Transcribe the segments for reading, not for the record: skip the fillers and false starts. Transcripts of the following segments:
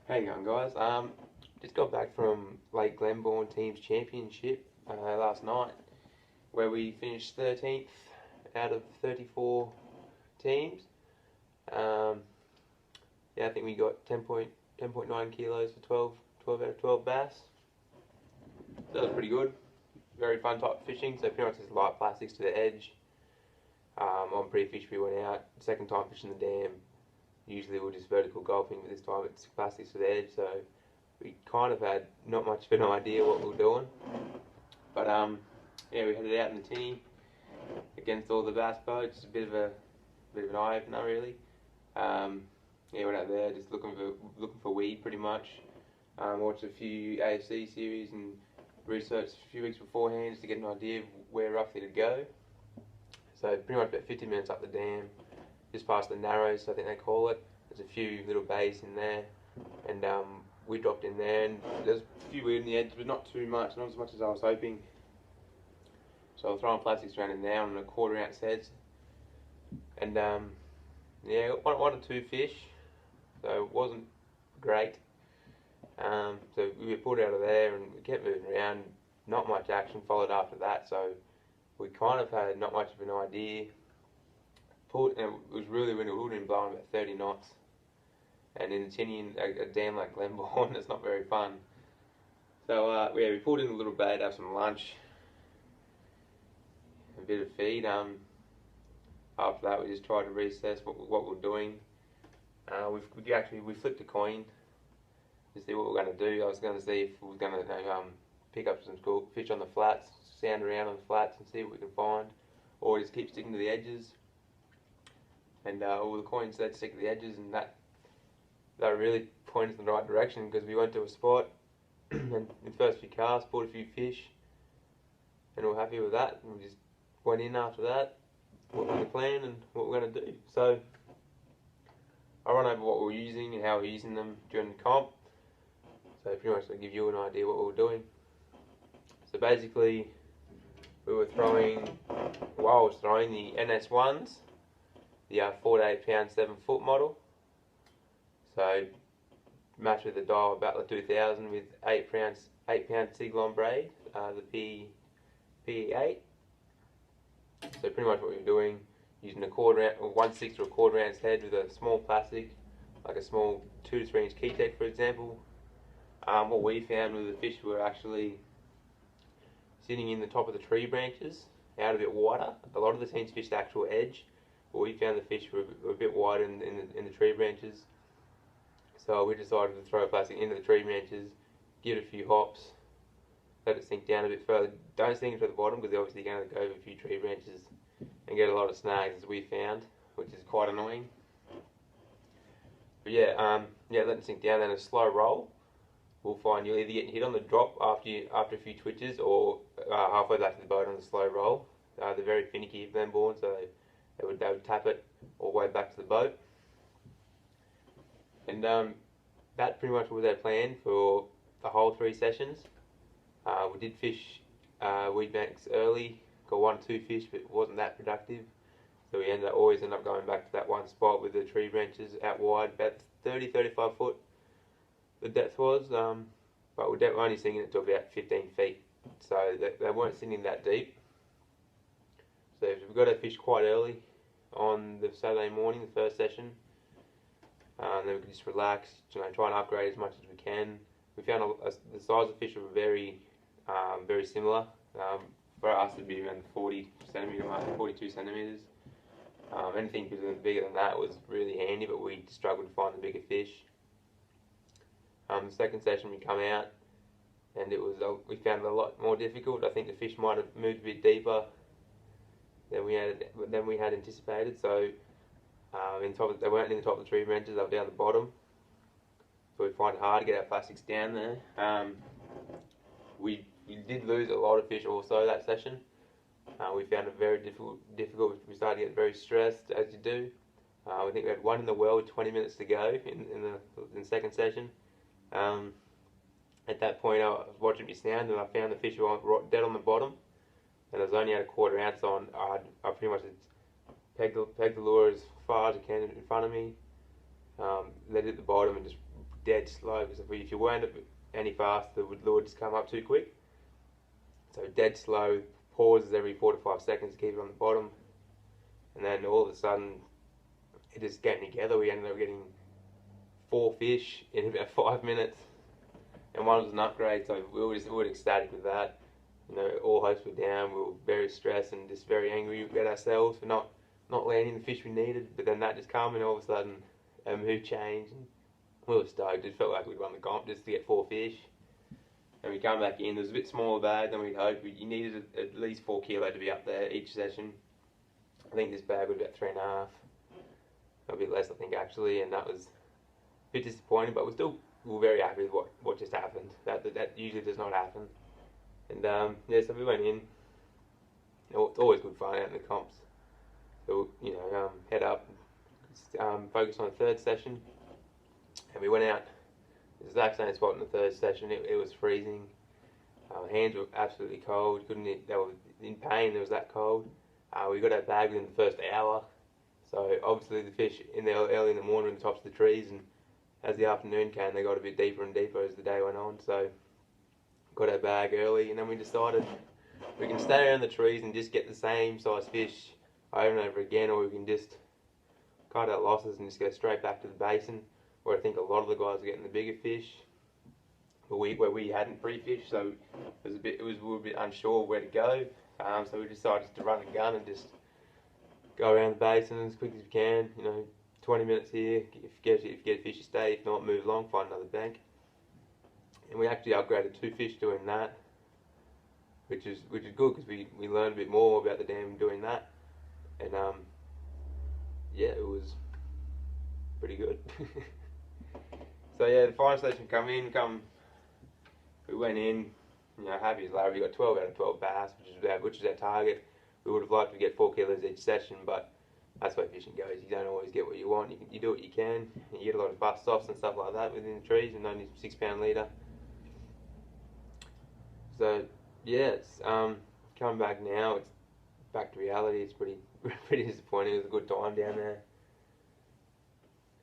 How you going, guys? Just got back from Lake Glenbawn Teams Championship last night, where we finished 13th out of 34 teams. Um, yeah, I think we got 10.9 kilos for 12 out of 12 bass. So that was pretty good. Very fun type of fishing, so pretty much just light plastics to the edge. On pre-fish we went out, second time fishing the dam. Usually we're just vertical golfing, but this time it's plastics to the edge, so we kind of had not much of an idea what we were doing. But yeah, we headed out in the tinny against all the bass boats. A bit of an eye opener, really. Yeah, went out there just looking for weed pretty much. Watched a few A.S.S series and researched a few weeks beforehand just to get an idea of where roughly to go. So pretty much about 50 minutes up the dam, just past the Narrows, I think they call it. There's a few little bays in there, and we dropped in there, and there's a few weed in the edge, but not too much, not as much as I was hoping. So I was throwing plastics around in there on a 1/4 ounce heads, and yeah, one or two fish, so it wasn't great. So we were pulled out of there and we kept moving around, not much action followed after that, so we kind of had not much of an idea. And it was really windy, we would have been blowing about 30 knots. And in the tinny, a dam like Glenbawn, it's not very fun. So yeah, we pulled in a little bay to have some lunch, a bit of feed. After that, we just tried to reassess what we're doing. We flipped a coin to see what we're going to do. I was going to see if we were going to pick up some fish on the flats, sound around on the flats and see what we can find, or just keep sticking to the edges. And all the coins said stick to the edges, and that really pointed in the right direction, because we went to a spot and in the first few casts caught a few fish, and we were happy with that, and we just went in after that, what was the plan and what we're going to do. So I run over what we're using and how we're using them during the comp, so pretty much to give you an idea what we were doing. So basically we were throwing, while I was throwing the NS1s, the 4 to 8 pound 7 foot model. So matched with the dial Battler 2000 with 8 pound Siglon braid, the P8. So pretty much what we were doing, using a 1/6 or 1/4 ounce head with a small plastic, like a small 2 to 3 inch Keytech, for example. What we found was the fish were actually sitting in the top of the tree branches, out a bit wider. A lot of the teams fished the actual edge, but we found the fish were a bit wider in the tree branches. So we decided to throw plastic into the tree branches, give it a few hops, let it sink down a bit further. Don't sink it to the bottom, because they're obviously going to go over a few tree branches and get a lot of snags, as we found, which is quite annoying. But yeah, let it sink down, then a slow roll. We'll find you'll either get hit on the drop after a few twitches, or halfway back to the boat on the slow roll. They're very finicky at Glenbawn, so they would tap it all the way back to the boat. And that pretty much was our plan for the whole 3 sessions. We did fish weed banks early, got 1 or 2 fish, but it wasn't that productive. So we always end up going back to that one spot with the tree branches out wide, about 30-35 foot the depth was, but we're only sinking it to about 15 feet, so they weren't sinking that deep. So we got our fish quite early on the Saturday morning, the first session. Then we could just relax, try and upgrade as much as we can. We found the size of fish were very similar. For us, it'd be around the 40 centimetre mark, 42 centimetres. Anything bigger than that was really handy, but we struggled to find the bigger fish. The second session we come out, and we found it a lot more difficult. I think the fish might have moved a bit deeper than we had anticipated. So they weren't in the top of the tree branches; they were down the bottom. So we find it hard to get our plastics down there. We did lose a lot of fish also that session. We found it very difficult. We started to get very stressed, as you do. I think we had 1 in the well with 20 minutes to go in the second session. At that point, I was watching my sound, and I found the fish were dead on the bottom, and I was only had a 1/4 ounce on. I pretty much pegged the lure as far as I can in front of me, let it hit the bottom, and just dead slow, because if you weren't any faster, the lure would just come up too quick. So dead slow, pauses every 4 to 5 seconds to keep it on the bottom, and then all of a sudden it just getting together. We ended up getting 4 fish in about 5 minutes, and one was an upgrade, so we were ecstatic with that. You know, all hopes were down. We were very stressed and just very angry at ourselves for not landing the fish we needed. But then that just came, and all of a sudden our mood changed, and we were stoked. It felt like we'd won the comp just to get 4 fish. And we come back in. There was a bit smaller bag than we'd hoped. You needed at least 4 kilo to be up there each session. I think this bag was about 3.5, a bit less, I think, actually, and that was a bit disappointing. But we were very happy with what just happened. That usually does not happen. And yeah, so we went in. It's always good fun out in the comps. So head up, focus on the 3rd session, and we went out the exact same spot in the 3rd session. It was freezing. Our hands were absolutely cold. They were in pain. It was that cold. We got our bag within the first hour. So obviously the fish early in the morning on the tops of the trees, and as the afternoon came, they got a bit deeper and deeper as the day went on. So got our bag early, and then we decided we can stay around the trees and just get the same size fish over and over again, or we can just cut our losses and just go straight back to the basin, where I think a lot of the guys are getting the bigger fish, where we hadn't pre-fished, so we were a bit unsure where to go. So we decided to run a gun and just go around the basin as quick as we can. 20 minutes here. If you get a fish, you stay. If not, move along, find another bank. And we actually upgraded 2 fish doing that, which is good, because we learned a bit more about the dam doing that, and yeah, it was pretty good. So yeah, the final station we went in, happy as Larry. We got 12 out of 12 bass, which is our target. We would have liked to get 4 kilos each session, but that's the way fishing goes. You don't always get what you want. You do what you can. You get a lot of bust offs and stuff like that within the trees, and only 6 pound leader. So yeah, it's coming back now. It's back to reality. It's pretty disappointing. It was a good time down there.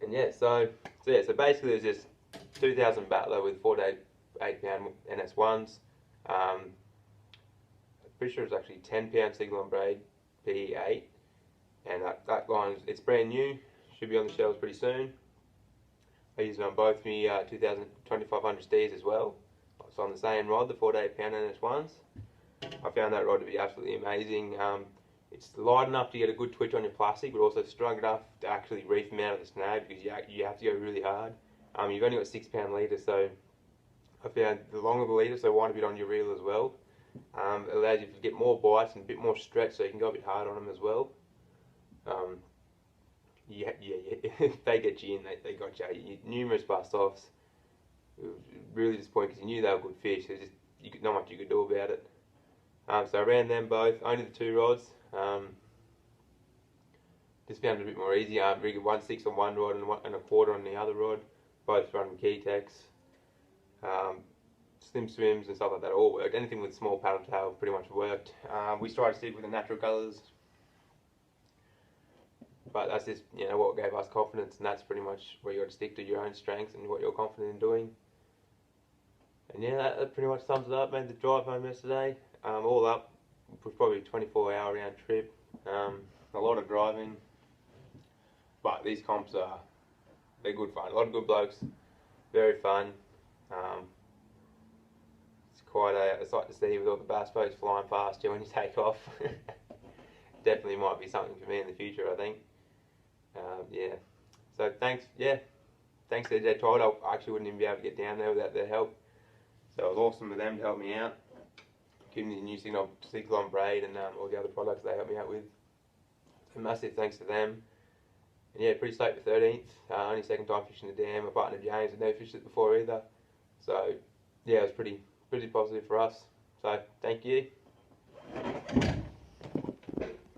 And yeah, so basically there's just 2,000 battler with 4 to 8 pound NS1s. I'm pretty sure it's actually 10 pound single on braid B.A.S.S, and that line, it's brand new. Should be on the shelves pretty soon. I use it on both me 2500 Ds as well. It's on the same rod, the 4 to 8 pound NS1s. I found that rod to be absolutely amazing. It's light enough to get a good twitch on your plastic, but also strong enough to actually reef them out of the snag, because you have to go really hard. You've only got 6 pound leader, so I found the longer the leader, so wind a bit on your reel as well. It allows you to get more bites and a bit more stretch, so you can go a bit hard on them as well. Yeah, they get you in, they got you. Numerous bust offs. It was really disappointing, because you knew they were good fish. There's just not much you could do about it. So I ran them both, only the 2 rods. Just found it a bit more easy. Rigged 1/6 on one rod and 1 1/4 on the other rod. Both running Keytex. Slim swims and stuff like that all worked. Anything with small paddle tail pretty much worked. We tried to stick with the natural colours, but that's just what gave us confidence, and that's pretty much where you got to stick to your own strengths and what you're confident in doing. And yeah, that pretty much sums it up. Made the drive home yesterday. All up, it was probably a 24-hour round trip. A lot of driving, but these comps they're good fun. A lot of good blokes, very fun. It's quite a sight to see with all the bass boats flying past you when you take off. Definitely might be something for me in the future, I think. Yeah. So thanks to Dead Tide. I actually wouldn't even be able to get down there without their help. So it was awesome of them to help me out. Give me the new signal on braid and all the other products they helped me out with. So massive thanks to them. And yeah, pretty stoked for 13th. Only 2nd time fishing the dam. My partner James had never fished it before either. So yeah, it was pretty positive for us. So thank you.